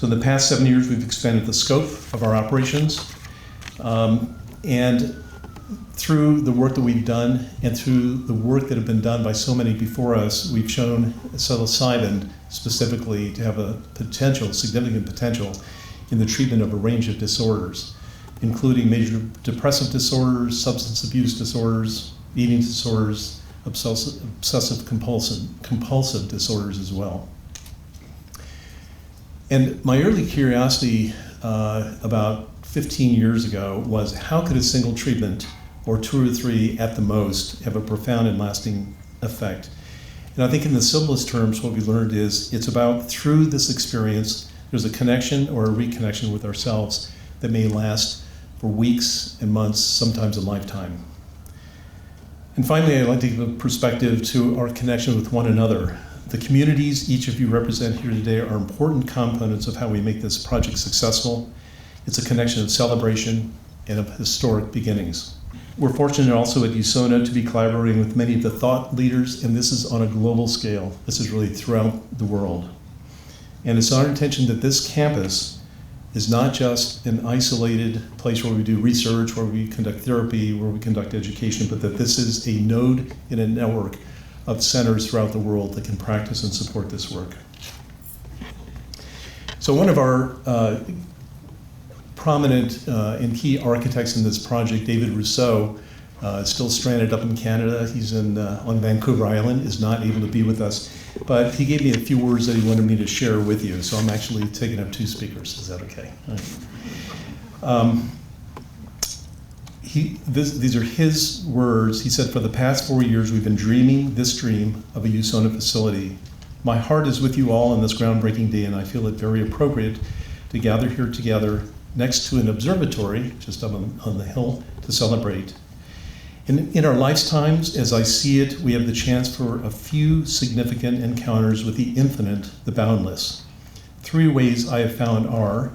So in the past 7 years, we've expanded the scope of our operations. And through the work that we've done and through the work that have been done by so many before us, we've shown psilocybin specifically to have a potential, significant potential in the treatment of a range of disorders, including major depressive disorders, substance abuse disorders, eating disorders, obsessive compulsive disorders as well. And my early curiosity about 15 years ago was, how could a single treatment, or 2 or 3 at the most, have a profound and lasting effect? And I think in the simplest terms, what we learned is it's about, through this experience, there's a connection or a reconnection with ourselves that may last for weeks and months, sometimes a lifetime. And finally, I'd like to give a perspective to our connection with one another. The communities each of you represent here today are important components of how we make this project successful. It's a connection of celebration and of historic beginnings. We're fortunate also at Usona to be collaborating with many of the thought leaders, and this is on a global scale. This is really throughout the world. And it's our intention that this campus is not just an isolated place where we do research, where we conduct therapy, where we conduct education, but that this is a node in a network of centers throughout the world that can practice and support this work. So one of our prominent and key architects in this project, David Rousseau, is still stranded up in Canada. He's on Vancouver Island, is not able to be with us, but he gave me a few words that he wanted me to share with you, so I'm actually taking up 2 speakers. Is that okay? All right. These are his words. He said, "For the past 4 years, we've been dreaming this dream of a Usona facility. My heart is with you all on this groundbreaking day, and I feel it very appropriate to gather here together next to an observatory, just up on the hill, to celebrate. In our lifetimes, as I see it, we have the chance for a few significant encounters with the infinite, the boundless. 3 ways I have found are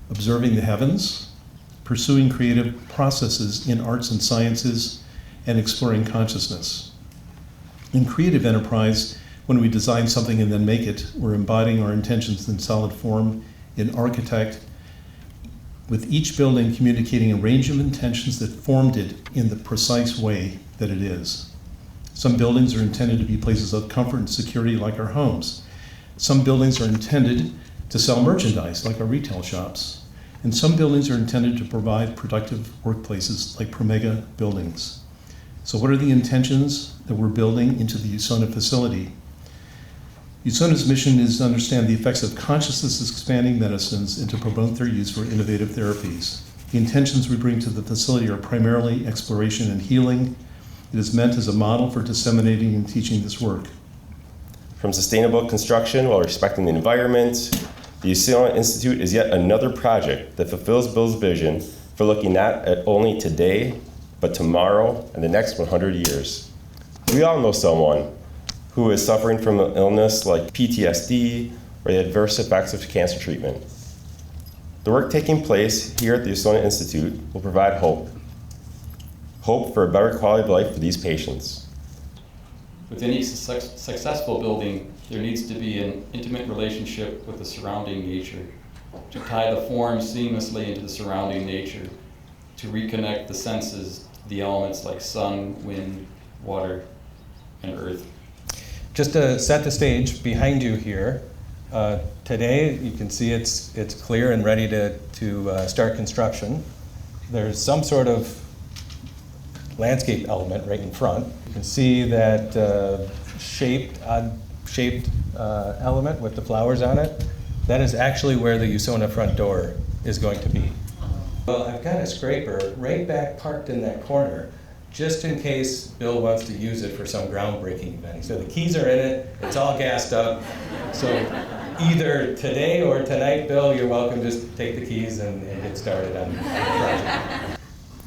observing the heavens, pursuing creative processes in arts and sciences, and exploring consciousness. In creative enterprise, when we design something and then make it, we're embodying our intentions in solid form. In architect, with each building communicating a range of intentions that formed it in the precise way that it is. Some buildings are intended to be places of comfort and security, like our homes. Some buildings are intended to sell merchandise, like our retail shops. And some buildings are intended to provide productive workplaces, like Promega buildings. So what are the intentions that we're building into the Usona facility? Usona's mission is to understand the effects of consciousness-expanding medicines and to promote their use for innovative therapies. The intentions we bring to the facility are primarily exploration and healing. It is meant as a model for disseminating and teaching this work. From sustainable construction while respecting the environment, the Usona Institute is yet another project that fulfills Bill's vision for looking not at only today, but tomorrow and the next 100 years. We all know someone who is suffering from an illness like PTSD or the adverse effects of cancer treatment. The work taking place here at the Usona Institute will provide hope. Hope for a better quality of life for these patients. With any successful building, there needs to be an intimate relationship with the surrounding nature, to tie the form seamlessly into the surrounding nature, to reconnect the senses, the elements like sun, wind, water, and earth. Just to set the stage behind you here, today you can see it's clear and ready to start construction. There's some sort of landscape element right in front. You can see that odd-shaped element with the flowers on it. That is actually where the Usona front door is going to be. Well, I've got a scraper right back parked in that corner, just in case Bill wants to use it for some groundbreaking event. So the keys are in it, it's all gassed up. So either today or tonight, Bill, you're welcome to just take the keys and get started on the project.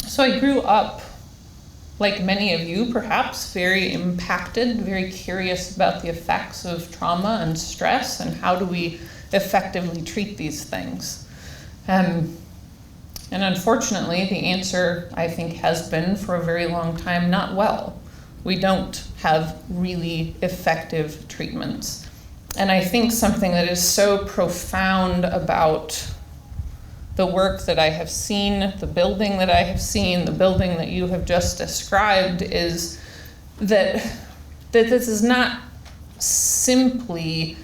So I grew up, like many of you perhaps, very impacted, very curious about the effects of trauma and stress and how do we effectively treat these things. And unfortunately, the answer, I think, has been for a very long time, not well. We don't have really effective treatments. And I think something that is so profound about the work that I have seen, the building that I have seen, the building that you have just described, is that this is not simply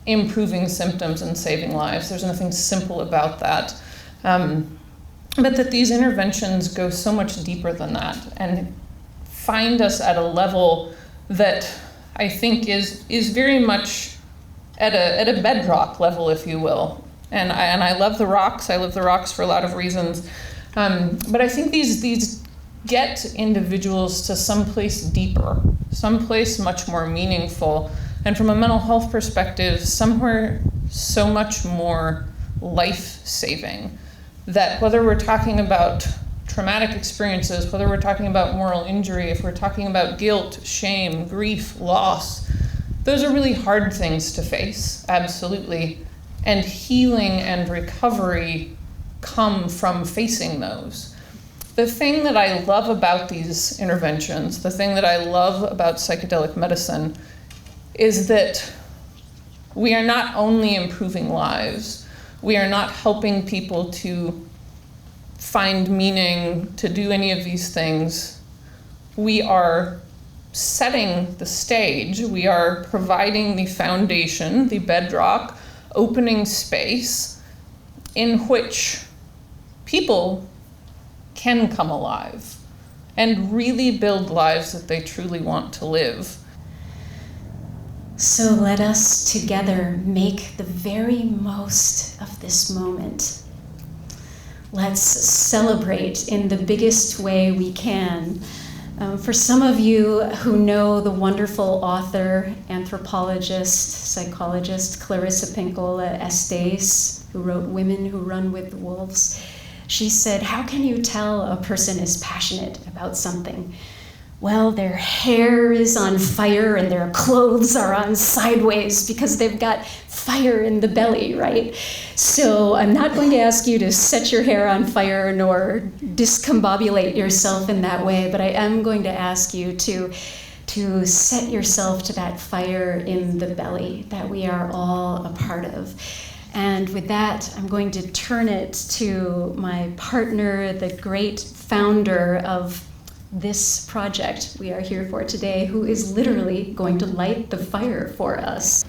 improving symptoms and saving lives. There's nothing simple about that. But that these interventions go so much deeper than that and find us at a level that I think is very much at a bedrock level, if you will. And I love the rocks. I love the rocks for a lot of reasons. But I think these get individuals to someplace deeper, someplace much more meaningful, and from a mental health perspective, somewhere so much more life-saving. That whether we're talking about traumatic experiences, whether we're talking about moral injury, if we're talking about guilt, shame, grief, loss, those are really hard things to face, absolutely. And healing and recovery come from facing those. The thing that I love about these interventions, the thing that I love about psychedelic medicine, is that we are not only improving lives, we are not helping people to find meaning, to do any of these things. We are setting the stage, we are providing the foundation, the bedrock, opening space in which people can come alive and really build lives that they truly want to live. So let us together make the very most of this moment. Let's celebrate in the biggest way we can. For some of you who know the wonderful author, anthropologist, psychologist Clarissa Pinkola Estes, who wrote Women Who Run with Wolves, she said, how can you tell a person is passionate about something? Well, their hair is on fire and their clothes are on sideways because they've got fire in the belly, right? So I'm not going to ask you to set your hair on fire nor discombobulate yourself in that way, but I am going to ask you to set yourself to that fire in the belly that we are all a part of. And with that, I'm going to turn it to my partner, the great founder of this project we are here for today, who is literally going to light the fire for us.